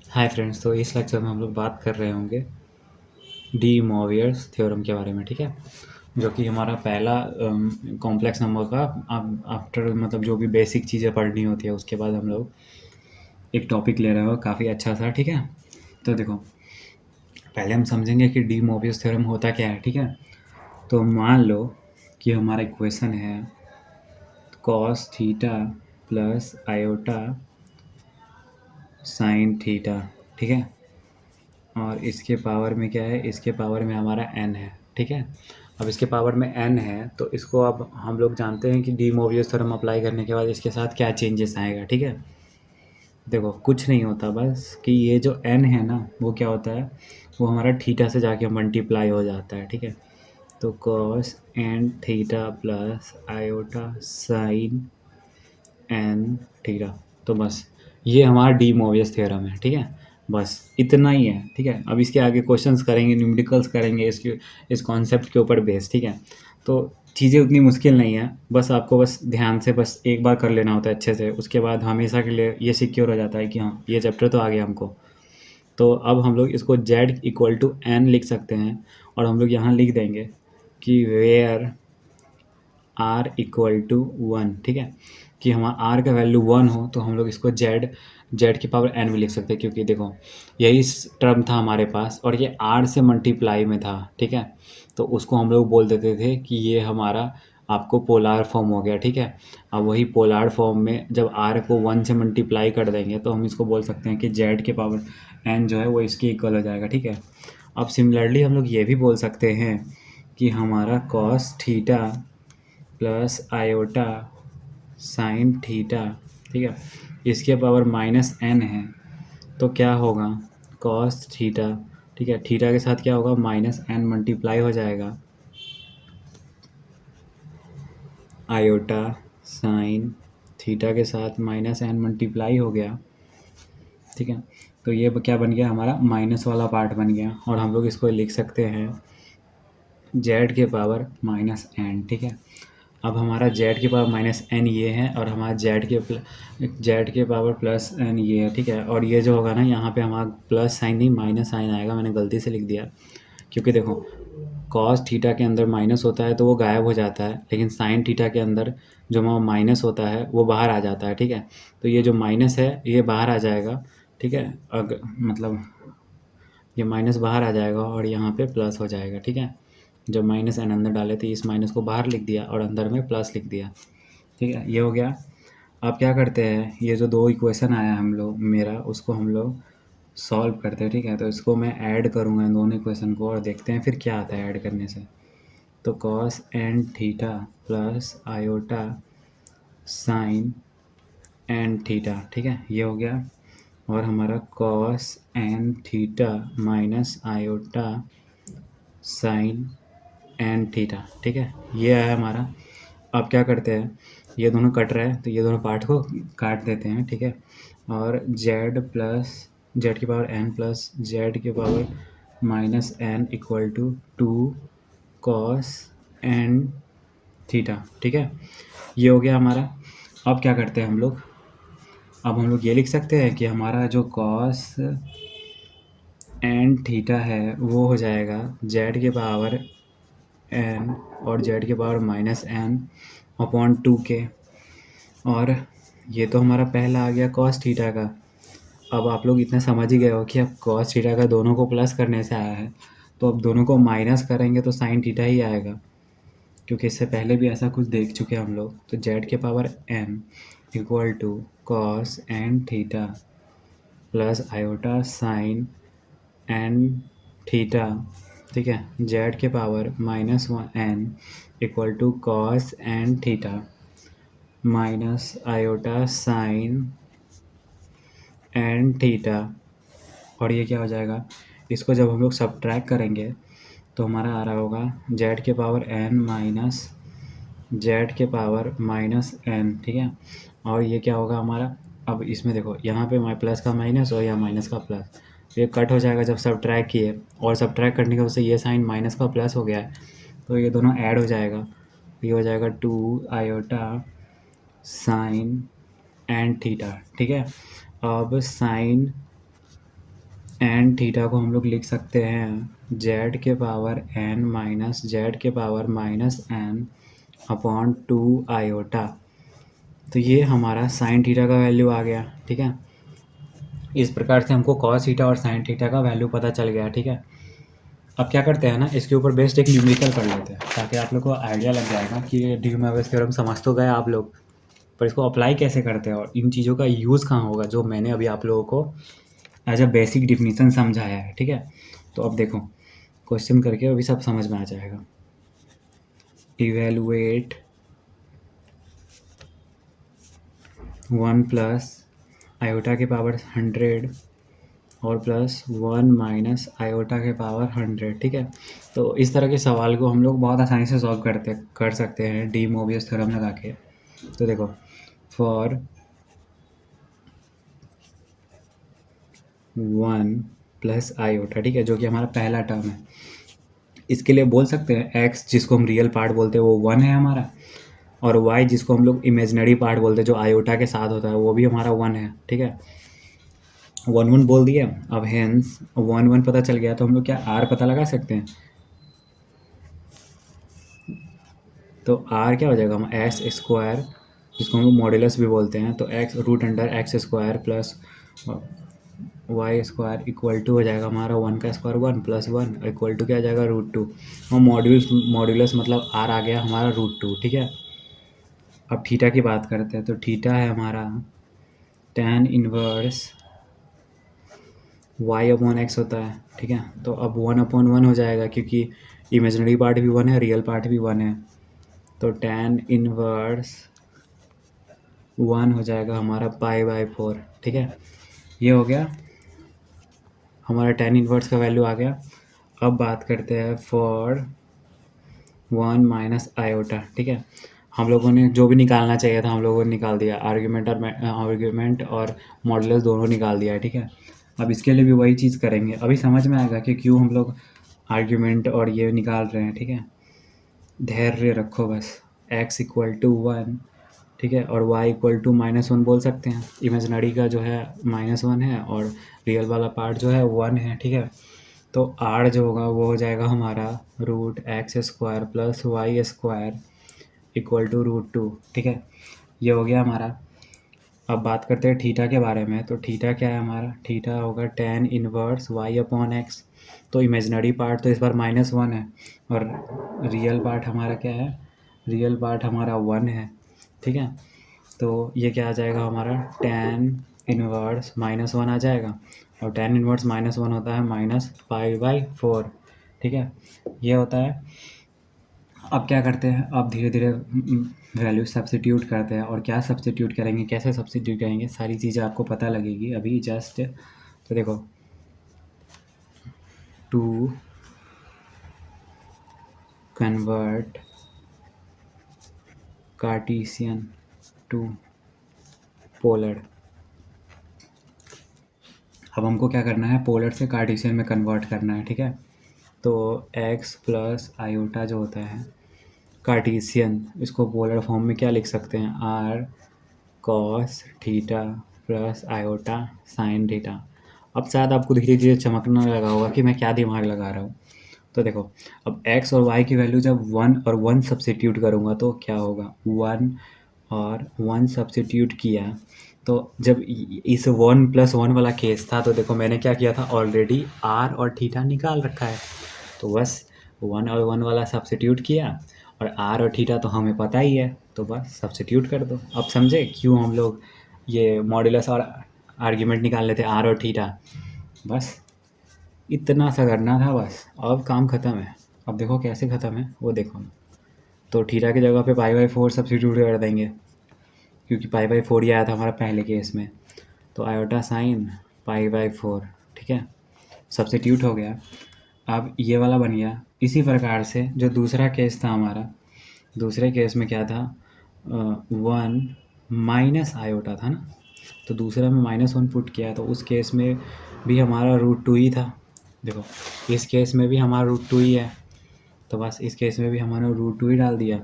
Hi friends, तो इस lecture में हम लोग बात कर रहे होंगे डी मोवियर्स थ्योरम के बारे में। ठीक है, जो कि हमारा पहला कॉम्प्लेक्स नंबर का आफ्टर मतलब जो भी बेसिक चीज़ें पढ़नी होती है उसके बाद हम लोग एक टॉपिक ले रहे हो काफ़ी अच्छा सा। ठीक है, तो देखो पहले हम समझेंगे कि डी मोवियस थ्योरम होता क्या है। ठीक है, तो मान लो कि हमारा इक्वेशन है cos theta plus iota sin theta. ठीक है, और इसके पावर में क्या है, इसके पावर में हमारा n है। ठीक है, अब इसके पावर में n है तो इसको अब हम लोग जानते हैं कि डी मोवियस थ्योरम अप्लाई करने के बाद इसके साथ क्या चेंजेस आएगा। ठीक है, देखो कुछ नहीं होता, बस कि ये जो n है ना वो क्या होता है, वो हमारा थीटा से जाके मल्टीप्लाई हो जाता है। ठीक है, तो cos n theta plus iota sine n theta. तो बस ये हमारा डी मोवियस थ्योरम है। ठीक है, बस इतना ही है। ठीक है, अब इसके आगे क्वेश्चंस करेंगे, न्यूमेरिकल्स करेंगे इसके इस कॉन्सेप्ट के ऊपर बेस। ठीक है, तो चीज़ें उतनी मुश्किल नहीं है, बस आपको बस ध्यान से बस एक बार कर लेना होता है अच्छे से, उसके बाद हमेशा के लिए ये सिक्योर हो जाता है कि हाँ ये चैप्टर तो आ गया हमको। तो अब हम लोग इसको z इक्वल टू एन लिख सकते हैं, और हम लोग यहाँ लिख देंगे कि where are equal to one. ठीक है, कि हमारा आर का वैल्यू वन हो तो हम लोग इसको जेड की पावर एन भी लिख सकते हैं, क्योंकि देखो यही टर्म था हमारे पास और ये आर से मल्टीप्लाई में था। ठीक है, तो उसको हम लोग बोल देते थे कि ये हमारा आपको पोलार फॉर्म हो गया। ठीक है, अब वही पोलार फॉर्म में जब आर को वन से मल्टीप्लाई कर देंगे तो हम इसको बोल सकते हैं कि जेड के पावर एन जो है वो इसके इक्वल हो जाएगा। ठीक है, अब सिमिलरली हम लोग ये भी बोल सकते हैं कि हमारा cos theta plus iota sin theta, ठीक है, इसके पावर माइनस एन है तो क्या होगा, कॉस थीटा। ठीक है, थीटा के साथ क्या होगा, माइनस एन मल्टीप्लाई हो जाएगा आयोटा साइन थीटा के साथ माइनस एन मल्टीप्लाई हो गया। ठीक है, तो ये क्या बन गया, हमारा माइनस वाला पार्ट बन गया, और हम लोग इसको लिख सकते हैं जेड के पावर माइनस एन। ठीक है, अब हमारा जेड के पावर माइनस एन ये है, और हमारा जेड के पावर प्लस एन ये है। ठीक है, और ये जो होगा ना यहाँ पे हमारा प्लस साइन नहीं माइनस साइन आएगा, मैंने गलती से लिख दिया, क्योंकि देखो कॉस थीटा के अंदर माइनस होता है तो वो गायब हो जाता है, लेकिन साइन थीटा के अंदर जो हमारा माइनस होता है वो बाहर आ जाता है। ठीक है, तो ये जो माइनस है ये बाहर आ जाएगा। ठीक है, मतलब ये माइनस बाहर आ जाएगा और यहाँ पे प्लस हो जाएगा। ठीक है, जब माइनस एन अंदर डाले थे इस माइनस को बाहर लिख दिया और अंदर में प्लस लिख दिया। ठीक है, ये हो गया। अब क्या करते हैं, ये जो दो इक्वेशन आया हम लोग मेरा उसको हम लोग सॉल्व करते हैं। ठीक है, तो इसको मैं ऐड करूँगा इन दोनों इक्वेशन को और देखते हैं फिर क्या आता है ऐड करने से। तो cos n theta plus iota sine n theta, ठीक है, ये हो गया। और हमारा cos n theta minus iota sine n theta. ठीक है, ये है हमारा। अब क्या करते हैं, ये दोनों कट रहा है तो ये दोनों पार्ट को काट देते हैं। ठीक है, और जेड की पावर एन प्लस जेड की power minus n equal to two cos n theta. ठीक है, ये हो गया हमारा। अब क्या करते हैं हम लोग, अब हम लोग ये लिख सकते हैं कि हमारा जो कॉस एन थीटा है वो हो जाएगा जेड के पावर एन और जेड के power minus n upon two के, और ये तो हमारा पहला आ गया कॉस थीटा का। अब आप लोग इतना समझ ही गए हो कि अब कॉस थीटा का दोनों को प्लस करने से आया है, तो अब दोनों को माइनस करेंगे तो साइन थीटा ही आएगा, क्योंकि इससे पहले भी ऐसा कुछ देख चुके हैं हम लोग। तो जेड के power n equal to cos n theta plus iota sine n theta. ठीक है, जेड के power minus one n equal to cos n theta minus iota sine n theta, और ये क्या हो जाएगा, इसको जब हम लोग सब्ट्रैक्ट करेंगे तो हमारा आ रहा होगा जेड के पावर एन माइनस जेड के पावर माइनस एन। ठीक है, और ये क्या होगा हमारा, अब इसमें देखो यहाँ पे प्लस का माइनस और यहाँ माइनस का प्लस, ये कट हो जाएगा जब सब्ट्रैक्ट किए, और सब्ट्रैक्ट करने की वजह से ये साइन माइनस का प्लस हो गया है तो ये दोनों ऐड हो जाएगा, ये हो जाएगा two iota sine and theta. ठीक है, अब साइन एन थीटा को हम लोग लिख सकते हैं जेड के पावर एन माइनस जेड के power minus n upon 2 iota. तो ये हमारा साइन थीटा का वैल्यू आ गया। ठीक है, इस प्रकार से हमको कॉस थीटा और साइन थीटा का वैल्यू पता चल गया। ठीक है, अब क्या करते हैं ना, इसके ऊपर बेस्ड एक न्यूमेरिकल कर लेते हैं ताकि आप लोग को आइडिया लग जाएगा कि डी मोइरेस थ्योरम समझ तो गए आप लोग, पर इसको अप्लाई कैसे करते हैं और इन चीज़ों का यूज़ कहाँ होगा, जो मैंने अभी आप लोगों को एज अ बेसिक डिफिनीसन समझाया है। ठीक है, तो अब देखो क्वेश्चन करके अभी सब समझ में आ जाएगा। इवेलुएट 1 प्लस आयोटा के पावर 100 और प्लस 1 माइनस आयोटा के पावर 100। ठीक है, तो इस तरह के सवाल को हम लोग बहुत आसानी से सॉल्व कर सकते हैं डी मोइरेस थ्योरम लगा के। तो देखो फॉर 1 प्लस आयोटा, ठीक है, जो कि हमारा पहला टर्म है, इसके लिए बोल सकते हैं x जिसको हम रियल पार्ट बोलते हैं वो 1 है हमारा, और y जिसको हम लोग इमेजनरी पार्ट बोलते हैं जो आयोटा के साथ होता है वो भी हमारा 1 है। ठीक है, 1 बोल दिया। अब हेंस 1 पता चल गया तो हम लोग क्या r पता लगा सकते हैं। तो r क्या हो जाएगा, हम एक्स स्क्वायर जिसको हम लोग मॉड्यूलस भी बोलते हैं, तो x root under x square plus y square equal to हो जाएगा हमारा 1 का स्क्वायर 1 प्लस 1 इक्वल टू क्या आ जाएगा √2। और मॉड्यूलस मतलब r आ गया हमारा √2। ठीक है, अब थीटा की बात करते हैं, तो थीटा है हमारा tan inverse y upon x होता है। ठीक है, तो अब 1/1 हो जाएगा क्योंकि इमेजिनरी पार्ट भी 1 है, रियल पार्ट भी 1 है, तो tan इनवर्स 1 हो जाएगा हमारा π/4। ठीक है, ये हो गया हमारा tan इनवर्स का वैल्यू आ गया। अब बात करते हैं फॉर 1 माइनस आयोटा। ठीक है, हम लोगों ने जो भी निकालना चाहिए था हम लोगों ने निकाल दिया, आर्ग्यूमेंट और मॉडुलस दोनों निकाल दिया है। ठीक है, अब इसके लिए भी वही चीज़ करेंगे, अभी समझ में आएगा कि क्यों हम लोग आर्ग्यूमेंट और ये निकाल रहे हैं। ठीक है, धैर्य रखो बस। x इक्वल टू 1, ठीक है, और y इक्वल टू -1 बोल सकते हैं। इमेजनरी का जो है -1 है और रियल वाला पार्ट जो है 1 है। ठीक है, तो r जो होगा वो हो जाएगा हमारा √x² plus y² equal to √2। ठीक है, ये हो गया हमारा। अब बात करते हैं थीटा के बारे में, तो थीटा क्या है हमारा, थीटा होगा tan inverse y upon x। तो इमेजनरी पार्ट तो इस बार -1 है और रियल पार्ट हमारा क्या है, रियल पार्ट हमारा 1 है। ठीक है, तो ये क्या आ जाएगा हमारा tan इनवर्स -1 आ जाएगा, और tan इनवर्स -1 होता है -π/4। ठीक है, ये होता है। अब क्या करते हैं, अब धीरे धीरे वैल्यू सब्स्टिट्यूट करते हैं, और क्या सब्स्टिट्यूट करेंगे, कैसे सब्स्टिट्यूट करेंगे, सारी चीज़ें आपको पता लगेगी अभी जस्ट। तो देखो 2 कन्वर्ट कार्टेशियन टू पोलर। अब हमको क्या करना है, पोलर से कार्टेशियन में कन्वर्ट करना है। ठीक है, तो x प्लस आयोटा जो होता है कार्टेशियन, इसको पोलर फॉर्म में क्या लिख सकते हैं, r cos theta plus iota sin theta. अब शायद आपको धीरे धीरे चमकने लगा होगा कि मैं क्या दिमाग लगा रहा हूँ। तो देखो अब x और y की वैल्यू जब 1 और 1 सब्स्टिट्यूट करूँगा तो क्या होगा, 1 और 1 सब्स्टिट्यूट किया, तो जब इस 1 + 1 वाला केस था तो देखो मैंने क्या किया था, ऑलरेडी r और थीटा निकाल रखा है, तो बस 1 और 1 वाला सब्स्टिट्यूट किया, और r और थीटा तो हमें पता ही है, तो बस सब्स्टिट्यूट कर दो। अब समझे क्यों हम लोग ये मॉड्यूलस और आर्ग्यूमेंट निकाल लेते r और थीटा, बस इतना सा करना था बस, अब काम ख़त्म है। अब देखो कैसे ख़त्म है वो देखो, तो थीटा की जगह पे π/4 सब्स्टिट्यूट कर देंगे क्योंकि π/4 ही आया था हमारा पहले केस में, तो आयोटा साइन π/4। ठीक है, सब्स्टिट्यूट हो गया। अब ये वाला बन गया। इसी प्रकार से जो दूसरा केस था हमारा, दूसरे केस में क्या था, 1 माइनस आयोटा था ना, तो दूसरा में -1 पुट किया, तो उस केस में भी हमारा √2 ही था। देखो इस केस में भी हमारा √2 ही है, तो बस इस केस में भी हमारा √2 ही डाल दिया,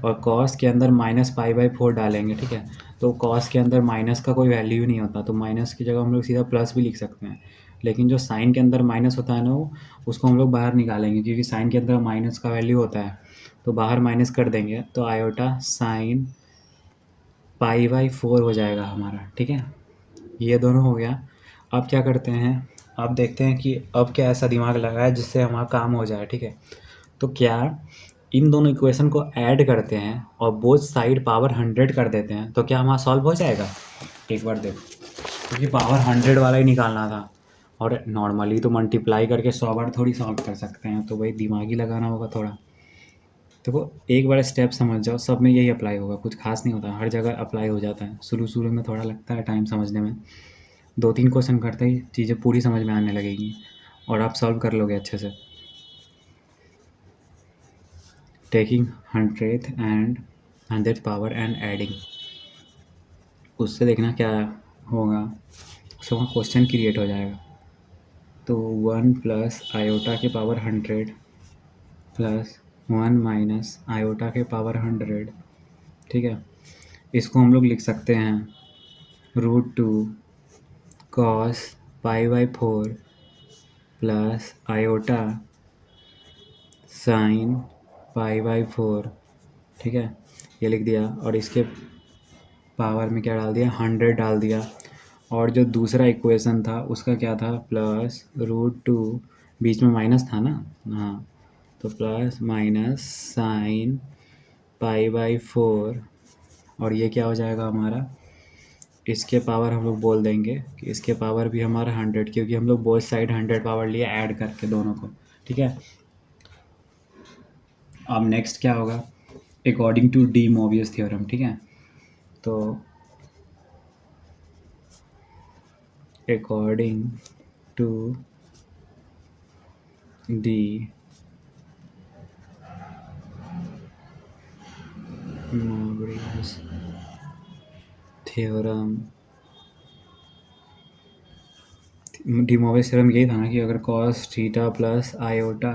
और कॉस के अंदर -π/4 डालेंगे। ठीक है, तो कॉस के अंदर माइनस का कोई वैल्यू नहीं होता, तो माइनस की जगह हम लोग सीधा प्लस भी लिख सकते हैं, लेकिन जो साइन के अंदर माइनस होता है ना उसको हम लोग बाहर निकालेंगे, क्योंकि साइन के अंदर माइनस का वैल्यू होता है, तो बाहर माइनस कर देंगे तो आयोटा साइन पाई/4 हो जाएगा हमारा। ठीक है, ये दोनों हो गया। अब क्या करते हैं, अब देखते हैं कि अब क्या ऐसा दिमाग लगाए जिससे हमारा काम हो जाए। ठीक है, तो क्या इन दोनों इक्वेशन को ऐड करते हैं और बोथ साइड पावर 100 कर देते हैं, तो क्या हमारा सॉल्व हो जाएगा? एक बार देखो, क्योंकि पावर 100 वाला ही निकालना था, और नॉर्मली तो मल्टीप्लाई करके 100 बार थोड़ी सॉल्व कर सकते हैं, तो वही दिमाग ही लगाना होगा थोड़ा। देखो एक बार स्टेप समझ जाओ, सब में यही अप्लाई होगा, कुछ खास नहीं होता, हर जगह अप्लाई हो जाता है। शुरू में थोड़ा लगता है टाइम समझने में, 2-3 क्वेश्चन करते ही चीज़ें पूरी समझ में आने लगेगी और आप सॉल्व कर लोगे अच्छे से। Taking 100th power and adding, उससे देखना क्या होगा, उससे वहाँ क्वेश्चन क्रिएट हो जाएगा। तो 1 प्लस आयोटा के पावर 100 प्लस 1 माइनस आयोटा के पावर 100। ठीक है, इसको हम लोग लिख सकते हैं √2 cos π/4 प्लस आयोटा साइन π/4। ठीक है, ये लिख दिया, और इसके पावर में क्या डाल दिया, 100 डाल दिया। और जो दूसरा इक्वेशन था उसका क्या था, प्लस √2, बीच में माइनस था ना, हाँ, तो प्लस माइनस साइन π/4, और ये क्या हो जाएगा हमारा, इसके पावर हम लोग बोल देंगे कि इसके पावर भी हमारा 100, क्योंकि हम लोग बोथ साइड 100 पावर लिए ऐड करके दोनों को। ठीक है, अब नेक्स्ट क्या होगा, according to De Moivre's theorem. ठीक है, तो according to De Moivre's theorem, De Moivre's theorem यही था ना कि अगर cos theta plus iota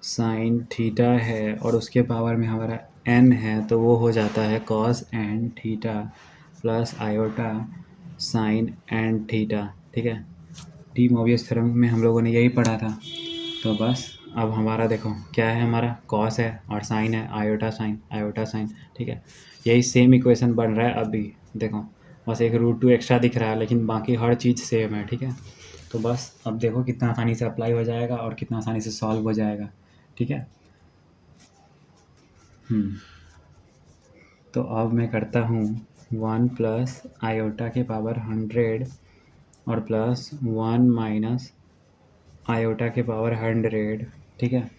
sin theta है और उसके पावर में हमारा n है, तो वो हो जाता है cos n theta plus iota sign n theta. ठीक है, डी मोबियस थ्योरम में हम लोगों ने यही पढ़ा था। तो बस अब हमारा देखो क्या है, हमारा कॉस है और साइन है, आयोटा साइन। ठीक है, यही सेम इक्वेशन बन रहा है अभी, देखो बस एक √2 एक्स्ट्रा दिख रहा है, लेकिन बाकी हर चीज़ सेम है। ठीक है, तो बस अब देखो कितना आसानी से अप्लाई हो जाएगा और कितना आसानी से सॉल्व हो जाएगा। ठीक है, तो अब मैं करता हूँ 1 प्लस आयोटा के पावर 100 और प्लस 1 माइनस आयोटा के पावर 100। ठीक है,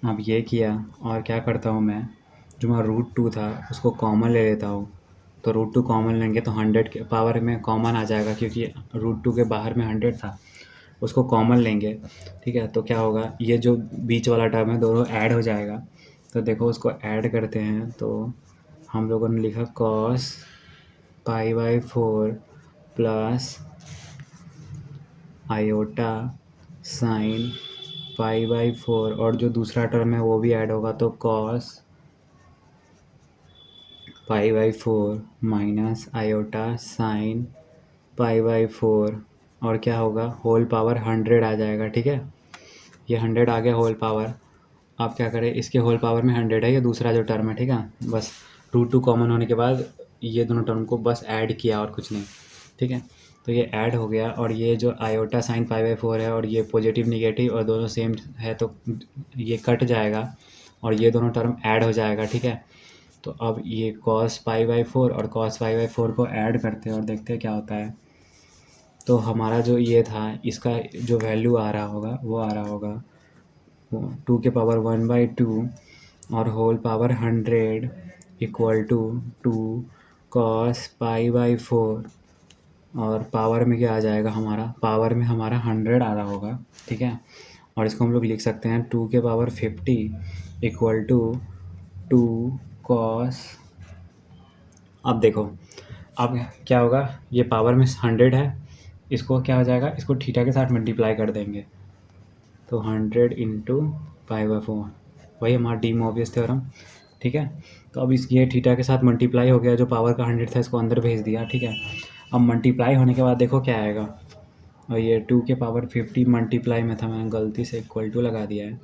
अब ये किया, और क्या करता हूँ मैं, जो मेरा √2 था उसको कॉमन ले लेता हूँ, तो √2 कॉमन लेंगे तो 100 के पावर में कॉमन आ जाएगा, क्योंकि √2 के बाहर में 100 था, उसको कॉमन लेंगे। ठीक है, तो क्या होगा, ये जो बीच वाला टर्म है दोनों ऐड हो जाएगा, तो देखो उसको ऐड करते हैं, तो हम लोगों ने लिखा cos π/4 प्लस आयोटा साइन π/4, और जो दूसरा टर्म है वो भी ऐड होगा, तो cos π/4 माइनस आयोटा साइन π/4, और क्या होगा, होल पावर 100 आ जाएगा। ठीक है, ये 100 आ गया होल पावर। आप क्या करें, इसके होल पावर में 100 है, ये दूसरा जो टर्म है। ठीक है, बस √2 कॉमन होने के बाद ये दोनों टर्म को बस ऐड किया और कुछ नहीं। ठीक है, तो ये ऐड हो गया, और ये जो आयोटा साइन π/4 है और ये पॉजिटिव निगेटिव और दोनों सेम है, तो ये कट जाएगा और ये दोनों टर्म ऐड हो जाएगा। ठीक है, तो अब ये cos π/4 और cos π/4 को ऐड करते हैं और देखते हैं क्या होता है। तो हमारा जो ये था, इसका जो वैल्यू आ रहा होगा वो आ रहा होगा 2 के पावर 1/2 और whole power 100 equal to 2 cos π/4, और पावर में क्या आ जाएगा, हमारा पावर में हमारा 100 आ रहा होगा। ठीक है, और इसको हम लोग लिख सकते हैं 2 के पावर 50 इक्वल टू 2 cos। अब देखो अब क्या होगा, ये पावर में 100 है, इसको क्या हो जाएगा, इसको थीटा के साथ मल्टीप्लाई कर देंगे, तो 100 इंटू π/4, वही हमारा डी मोबियस थ्योरम। ठीक है, तो अब इस ये थीटा के साथ मल्टीप्लाई हो गया, जो पावर का 100 था इसको अंदर भेज दिया। ठीक है, अब मल्टीप्लाई होने के बाद देखो क्या आएगा, और ये 2 के पावर 50 मल्टीप्लाई में था, मैंने गलती से इक्वल टू लगा दिया है,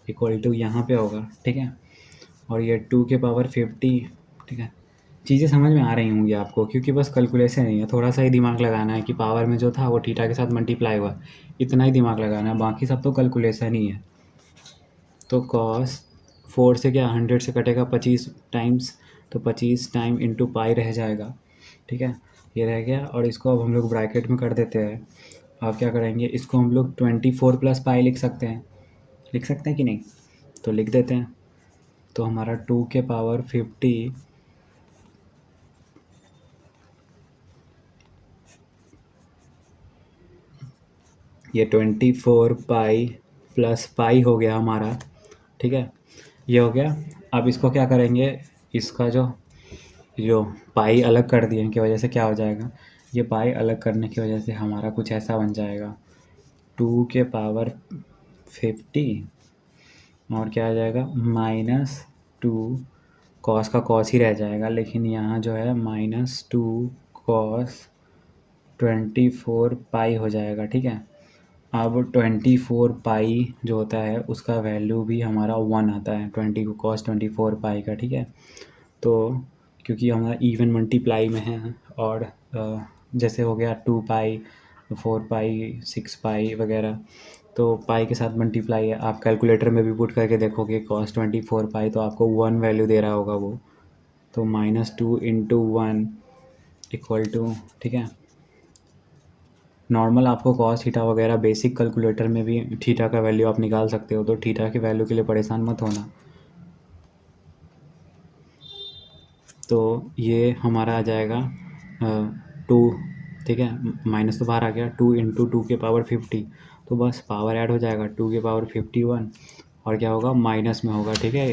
इक्वल टू यहाँ पे होगा, ठीक है। और ये 2 के पावर 50, ठीक है। चीज़ें समझ में आ रही होंगी आपको, क्योंकि बस कैलकुलेशन नहीं है, थोड़ा सा ही दिमाग लगाना है कि पावर में जो था वो थीटा के साथ मल्टीप्लाई हुआ, इतना ही दिमाग लगाना है, बाकी सब तो कैलकुलेशन ही है। तो कॉस 4 से क्या 100 से कटेगा 25 टाइम्स, तो 25 टाइम इंटू पाई रह जाएगा, ठीक है। ये रह गया, और इसको अब हम लोग ब्रैकेट में कर देते हैं। अब क्या करेंगे, इसको हम लोग 24 प्लस पाई लिख सकते हैं कि नहीं, तो लिख देते हैं। तो हमारा 2 के पावर 50 ये 24 पाई प्लस पाई हो गया हमारा, ठीक है। ये हो गया। अब इसको क्या करेंगे, इसका जो पाई अलग कर दिए की वजह से क्या हो जाएगा, ये पाई अलग करने की वजह से हमारा कुछ ऐसा बन जाएगा, 2 के पावर 50 और क्या आ जाएगा -2, कॉस का कॉस ही रह जाएगा, लेकिन यहाँ जो है -2 कॉस 24 पाई हो जाएगा, ठीक है। अब 24 पाई जो होता है उसका वैल्यू भी हमारा 1 आता है, 20 कॉस 24 पाई का, ठीक है। तो क्योंकि हमारा इवन मल्टीप्लाई में है, और जैसे हो गया 2 पाई 4 पाई 6 पाई वगैरह, तो पाई के साथ मल्टीप्लाई है। आप कैलकुलेटर में भी पुट करके देखोगे कॉस 24 पाई, तो आपको 1 वैल्यू दे रहा होगा वो, तो -2 इंटू 1 इक्वल टू, ठीक है। नॉर्मल आपको कॉस थीटा वगैरह बेसिक कैलकुलेटर में भी थीटा का वैल्यू आप निकाल सकते हो, तो थीटा के वैल्यू के लिए परेशान मत होना। तो ये हमारा आ जाएगा 2, ठीक है, माइनस तो बाहर आ गया, 2 इंटू 2 के पावर 50, तो बस पावर ऐड हो जाएगा 2 के पावर 51, और क्या होगा माइनस में होगा, ठीक है।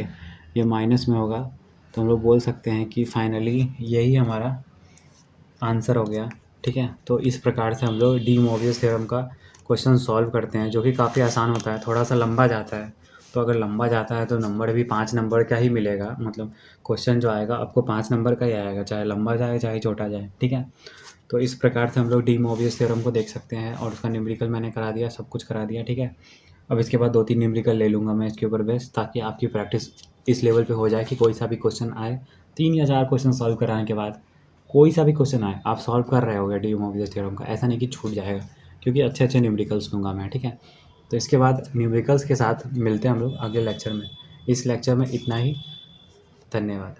ये माइनस में होगा, तो हम लोग बोल सकते हैं कि फाइनली यही हमारा आंसर हो गया, ठीक है। तो इस प्रकार से हम लोग डी मोवियस थ्योरम का क्वेश्चन सॉल्व करते हैं, जो कि काफ़ी आसान होता है, थोड़ा सा लंबा जाता है। तो अगर लंबा जाता है तो नंबर भी 5 नंबर का ही मिलेगा, मतलब क्वेश्चन जो आएगा आपको 5 नंबर का ही आएगा, चाहे लंबा जाए चाहे छोटा जाए, ठीक है। तो इस प्रकार से हम लोग डी मोवियस थ्योरम को देख सकते हैं, और उसका न्यूमेरिकल मैंने करा दिया, सब कुछ करा दिया, ठीक है। अब इसके बाद 2-3 न्यूमेरिकल ले लूँगा मैं इसके ऊपर बेस, ताकि आपकी प्रैक्टिस इस लेवल पे हो जाए कि कोई सा भी क्वेश्चन आए, 3 या 4 क्वेश्चन सॉल्व कराने के बाद कोई सा भी क्वेश्चन आए आप सॉल्व कर रहे होगे डी मोवियस थ्योरम का, ऐसा नहीं कि छूट जाएगा, क्योंकि अच्छे अच्छे न्यूमेरिकल्स दूंगा मैं, ठीक है। तो इसके बाद न्यूमेरिकल्स के साथ मिलते हैं हम लोग अगले लेक्चर में। इस लेक्चर में इतना ही, धन्यवाद।